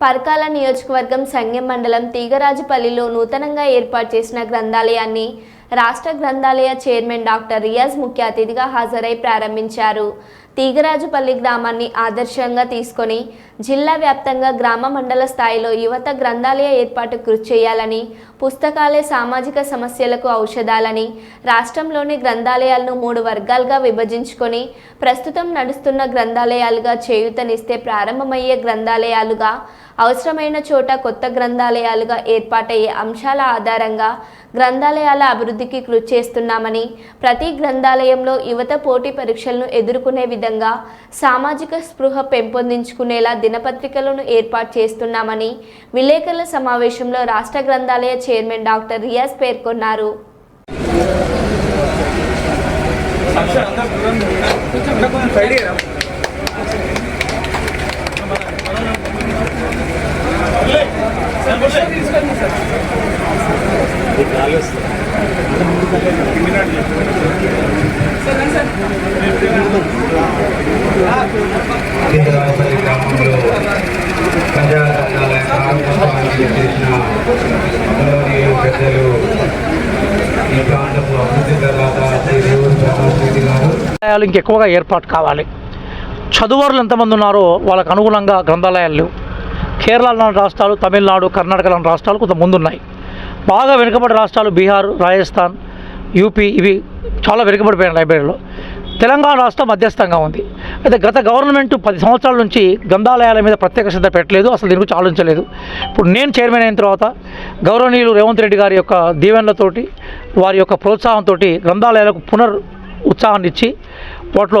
పరకాల నియోజకవర్గం సంగెం మండలం తీగరాజుపల్లిలో నూతనంగా ఏర్పాటు చేసిన గ్రంథాలయాన్ని రాష్ట్ర గ్రంథాలయ చైర్మన్ డాక్టర్ రియాజ్ ముఖ్య అతిథిగా హాజరై ప్రారంభించారు. తీగరాజుపల్లి గ్రామాన్ని ఆదర్శంగా తీసుకొని జిల్లా వ్యాప్తంగా గ్రామ మండల స్థాయిలో యువత గ్రంథాలయ ఏర్పాటు కృషి చేయాలని, పుస్తకాలే సామాజిక సమస్యలకు ఔషధాలని, రాష్ట్రంలోని గ్రంథాలయాలను 3 వర్గాలుగా విభజించుకొని ప్రస్తుతం నడుస్తున్న గ్రంథాలయాలుగా చేయూతనిస్తే ప్రారంభమయ్యే గ్రంథాలయాలుగా, అవసరమైన చోట కొత్త గ్రంథాలయాలుగా ఏర్పాటయ్యే అంశాల ఆధారంగా గ్రంథాలయాల అభివృద్ధికి కృషి చేస్తున్నామని, ప్రతి గ్రంథాలయంలో యువత పోటీ పరీక్షలను ఎదుర్కొనే విధంగా సామాజిక స్పృహ పెంపొందించుకునేలా దినపత్రికలను ఏర్పాటు చేస్తున్నామని విలేకరుల సమావేశంలో రాష్ట్ర గ్రంథాలయ చైర్మన్ డాక్టర్ రియాజ్ పేర్కొన్నారు. తీగరాజుపల్లి గ్రామంలో ప్రజా గ్రంథాలయ ప్రారంభోత్సవానికి చేసిన గౌరవనీయులు పెద్దలు ఈ ప్రాంతపు అభివృద్ధి తర్వాత శ్రీ రేవూరి ప్రకాష్ రెడ్డి గారు ఇంకెక్కువగా ఏర్పాటు కావాలి. చదువురులు ఎంతమంది ఉన్నారో వాళ్ళకు అనుగుణంగా గ్రంథాలయాలు లేవు. కేరళ లాంటి రాష్ట్రాలు, తమిళనాడు, కర్ణాటక లాంటి రాష్ట్రాలు కొంత ముందున్నాయి. బాగా వెనుకబడి రాష్ట్రాలు బీహార్, రాజస్థాన్, యూపీ ఇవి చాలా వెనుకబడిపోయిన లైబ్రరీలో. తెలంగాణ రాష్ట్రం మధ్యస్థంగా ఉంది. అయితే గత గవర్నమెంట్ 10 సంవత్సరాల నుంచి గ్రంథాలయాల మీద ప్రత్యేక శ్రద్ధ పెట్టలేదు, అసలు దీని గురించి ఆలోచించలేదు. ఇప్పుడు నేను చైర్మన్ అయిన తర్వాత గౌరవనీయులు రేవంత్ రెడ్డి గారి యొక్క దీవెనలతోటి, వారి యొక్క ప్రోత్సాహంతో గ్రంథాలయాలకు ఉత్సాహాన్ని ఇచ్చి వాటిలో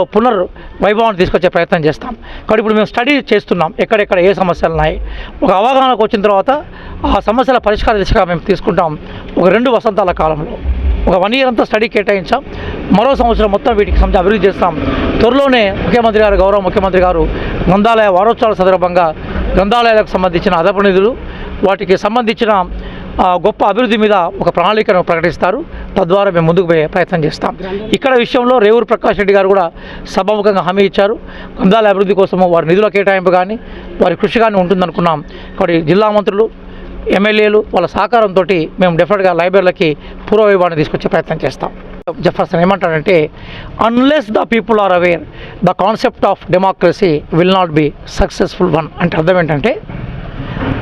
వైభవాన్ని తీసుకొచ్చే ప్రయత్నం చేస్తాం. కాబట్టి ఇప్పుడు మేము స్టడీ చేస్తున్నాం, ఎక్కడెక్కడ ఏ సమస్యలు ఉన్నాయి. ఒక అవగాహనకు వచ్చిన తర్వాత ఆ సమస్యల పరిష్కార దిశగా మేము తీసుకుంటాం. ఒక 2 వసంతాల కాలంలో ఒక 1 year అంతా స్టడీ కేటాయించాం. మరో సంవత్సరం మొత్తం వీటికి సంబంధించి అభివృద్ధి చేస్తాం. త్వరలోనే గౌరవ ముఖ్యమంత్రి గారు గ్రంథాలయ వారోత్సవాల సందర్భంగా గ్రంథాలయాలకు సంబంధించిన అదనపు నిధులు, వాటికి సంబంధించిన గొప్ప అభివృద్ధి మీద ఒక ప్రణాళికను ప్రకటిస్తారు. తద్వారా మేము ముందుకు పోయే ప్రయత్నం చేస్తాం. ఇక్కడ విషయంలో రేవూరి ప్రకాష్ రెడ్డి గారు కూడా సభాముఖంగా హామీ ఇచ్చారు. గ్రంథాలయ అభివృద్ధి కోసము వారి నిధుల కేటాయింపు కానీ వారి కృషి కానీ ఉంటుందనుకున్నాం. కాబట్టి జిల్లా మంత్రులు, ఎమ్మెల్యేలు వాళ్ళ సహకారంతో మేము డెఫినెట్గా లైబ్రరీలకి పూర్వవైభవాన్ని తీసుకొచ్చే ప్రయత్నం చేస్తాం. జెఫర్సన్ ఏమంటాడంటే, unless the people are aware the concept of democracy will not be successful one. అంటే అర్థం ఏంటంటే,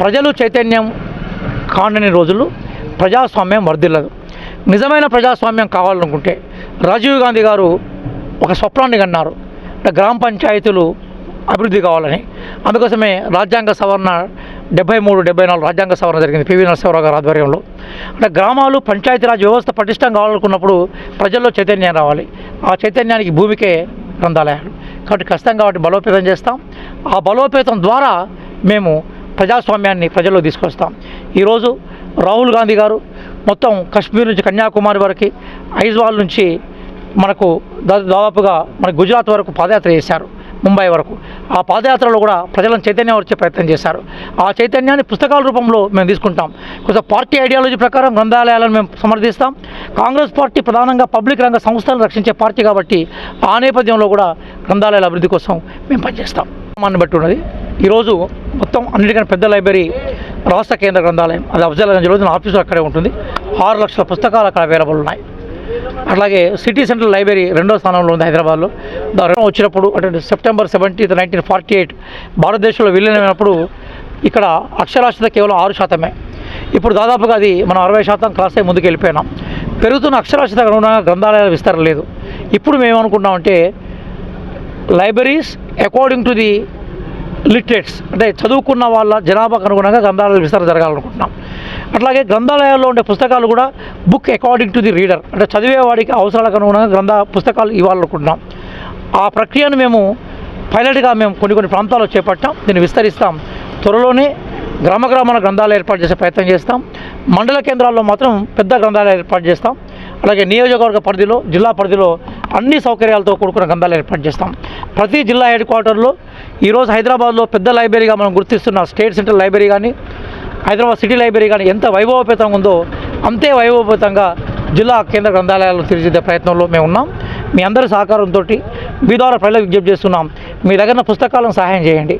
ప్రజలు చైతన్యం కాండని రోజులు ప్రజాస్వామ్యం వర్ధిల్లదు. నిజమైన ప్రజాస్వామ్యం కావాలనుకుంటే రాజీవ్ గాంధీ గారు ఒక స్వప్నాన్ని కన్నారు, గ్రామ పంచాయతీలు అభివృద్ధి కావాలని. అందుకోసమే రాజ్యాంగ సవరణ 73-74 రాజ్యాంగ సవరణ జరిగింది పివి నరసింహారావు గారి ఆధ్వర్యంలో. అంటే గ్రామాలు, పంచాయతీరాజ్ వ్యవస్థ పటిష్టం కావాలనుకున్నప్పుడు ప్రజల్లో చైతన్యం రావాలి. ఆ చైతన్యానికి భూమికే గ్రంథాలయాలు. కాబట్టి ఖచ్చితంగా వాటిని బలోపేతం చేస్తాం. ఆ బలోపేతం ద్వారా మేము ప్రజాస్వామ్యాన్ని ప్రజల్లో తీసుకొస్తాం. ఈరోజు రాహుల్ గాంధీ గారు మొత్తం కశ్మీర్ నుంచి కన్యాకుమారి వరకు, ఐజ్వాల్ నుంచి మనకు దాదాపుగా మన గుజరాత్ వరకు పాదయాత్ర చేశారు, ముంబై వరకు. ఆ పాదయాత్రలో కూడా ప్రజలను చైతన్యం వచ్చే ప్రయత్నం చేశారు. ఆ చైతన్యాన్ని పుస్తకాల రూపంలో మేము తీసుకుంటాం. కొంచెం పార్టీ ఐడియాలజీ ప్రకారం గ్రంథాలయాలను మేము సమర్థిస్తాం. కాంగ్రెస్ పార్టీ ప్రధానంగా పబ్లిక్ రంగ సంస్థలను రక్షించే పార్టీ కాబట్టి ఆ నేపథ్యంలో కూడా గ్రంథాలయాల అభివృద్ధి కోసం మేము పనిచేస్తాం. మాన్ని బట్టి ఉన్నది. ఈరోజు మొత్తం అన్నిటికన్నా పెద్ద లైబ్రరీ రాష్ట్ర కేంద్ర గ్రంథాలయం, అది అఫ్జల్గంజ్లో నా ఆఫీసు అక్కడే ఉంటుంది. 6 లక్షల పుస్తకాలు అక్కడ అవైలబుల్ ఉన్నాయి. అట్లాగే సిటీ సెంట్రల్ లైబ్రరీ 2వ స్థానంలో ఉంది హైదరాబాద్లో. దాని వచ్చినప్పుడు అంటే September 17, 1948 భారతదేశంలో విలీనమైనప్పుడు ఇక్కడ అక్షరాస్యత కేవలం 6%. ఇప్పుడు దాదాపుగా అది మనం 60% క్రాస్ అయ్యి ముందుకు వెళ్ళిపోయినాం. పెరుగుతున్న అక్షరాస్యత అనుగుణంగా గ్రంథాలయాల విస్తరణ లేదు. ఇప్పుడు మేము ఏమనుకుంటామంటే, libraries according to the literates, అంటే చదువుకున్న వాళ్ళ జనాభాకు అనుగుణంగా గ్రంథాలయాల విస్తరణ జరగాలనుకుంటున్నాం. అట్లాగే గ్రంథాలయాల్లో ఉండే పుస్తకాలు కూడా book according to the reader, అంటే చదివేవాడికి అవసరాలకు అనుగుణంగా పుస్తకాలు ఇవ్వాలనుకుంటున్నాం. ఆ ప్రక్రియను మేము పైలట్గా మేము కొన్ని ప్రాంతాల్లో చేపట్టాం. దీన్ని విస్తరిస్తాం. త్వరలోనే గ్రామాల గ్రంథాలయాలు ఏర్పాటు చేసే ప్రయత్నం చేస్తాం. మండల కేంద్రాల్లో మాత్రం పెద్ద గ్రంథాలయాలు ఏర్పాటు చేస్తాం. అలాగే నియోజకవర్గ పరిధిలో, జిల్లా పరిధిలో అన్ని సౌకర్యాలతో కూడుకున్న గ్రంథాలయాలు ఏర్పాటు చేస్తాం. ప్రతి జిల్లా హెడ్ క్వార్టర్లో ఈరోజు హైదరాబాద్లో పెద్ద లైబ్రరీగా మనం గుర్తిస్తున్న స్టేట్ సెంట్రల్ లైబ్రరీ కానీ, హైదరాబాద్ సిటీ లైబ్రరీ కానీ ఎంత వైభవపేతంగా ఉందో అంతే వైభవపేతంగా జిల్లా కేంద్ర గ్రంథాలయాలను తీర్చిదిద్దే ప్రయత్నంలో మేము ఉన్నాం. మీ అందరి సహకారంతో మీ ద్వారా ప్రజలకు విజ్ఞప్తి చేస్తున్నాం. మీ దగ్గర పుస్తకాలను సహాయం చేయండి.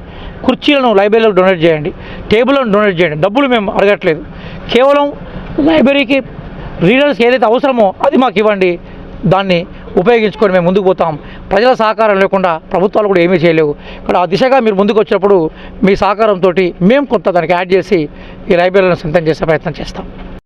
కుర్చీలను లైబ్రరీలకు డొనేట్ చేయండి, టేబుల్లను డొనేట్ చేయండి. డబ్బులు మేము అడగట్లేదు, కేవలం లైబ్రరీకి రీడర్స్ ఏదైతే అవసరమో అది మాకు ఇవ్వండి, దాన్ని ఉపయోగించుకొని మేము ముందుకు పోతాం. ప్రజల సహకారం లేకుండా ప్రభుత్వాలు కూడా ఏమీ చేయలేవు. ఇక్కడ ఆ దిశగా మీరు ముందుకు వచ్చినప్పుడు మీ సహకారంతో మేము కొంత దానికి యాడ్ చేసి ఈ లైబ్రరీలను సొంతం చేసే ప్రయత్నం చేస్తాం.